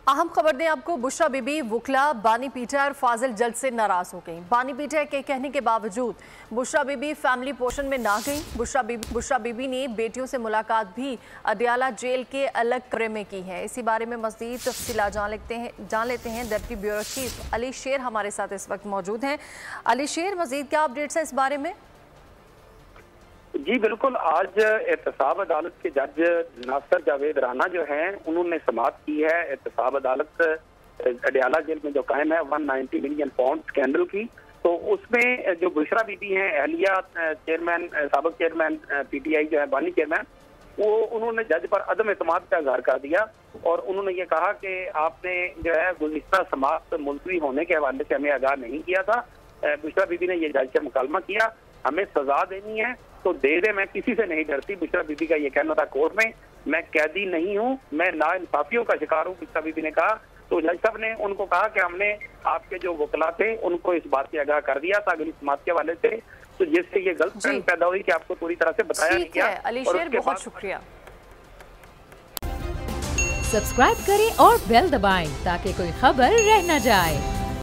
अहम खबर दें आपको, बुशरा बीबी वुकला बानी पीटर और फाजिल जज से नाराज हो गई। बानी पीटर के कहने के बावजूद बुशरा बीबी फैमिली पोर्शन में ना गई। बुशरा बीबी ने बेटियों से मुलाकात भी अडियाला जेल के अलग कमरे में की है। इसी बारे में मज़ीद तफसीलात जान लेते हैं। डिप्टी ब्यूरो चीफ अली शेर हमारे साथ इस वक्त मौजूद हैं। अली शेर, मज़ीद क्या अपडेट्स हैं इस बारे में? जी बिल्कुल, आज एहतसाब अदालत के जज नासिर जावेद राना जो हैं उन्होंने समाअत की है। एहतसाब अदालत अडियाला जेल में जो कायम है 190 मिलियन पाउंड स्कैंडल की, तो उसमें जो बुशरा बीबी हैं अहलिया चेयरमैन साबिक चेयरमैन PTI जो है बानी चेयरमैन, वो उन्होंने जज पर अदम एतमाद का इजहार कर दिया और उन्होंने ये कहा कि आपने जो है गुज़िश्ता समाअत मुलतवी होने के हवाले से हमें आगाह नहीं किया था। बुशरा बीबी ने ये जज से मुकालमा किया, हमें सजा देनी है तो दे दे, मैं किसी से नहीं डरती। बुशरा बीबी का ये कहना था कोर्ट में, मैं कैदी नहीं हूँ, मैं नाइंसाफियों का शिकार हूँ, बुशरा बीबी ने कहा। तो जज साहब ने उनको कहा कि हमने आपके जो वकला थे उनको इस बात से आगाह कर दिया था अगली समाअत के हवाले से, तो जिससे ये गलतफहमी पैदा हुई कि आपको पूरी तरह से बताया नहीं गया। अली शेर, बहुत शुक्रिया। सब्सक्राइब करें और बेल दबाएं ताकि कोई खबर रह न जाए।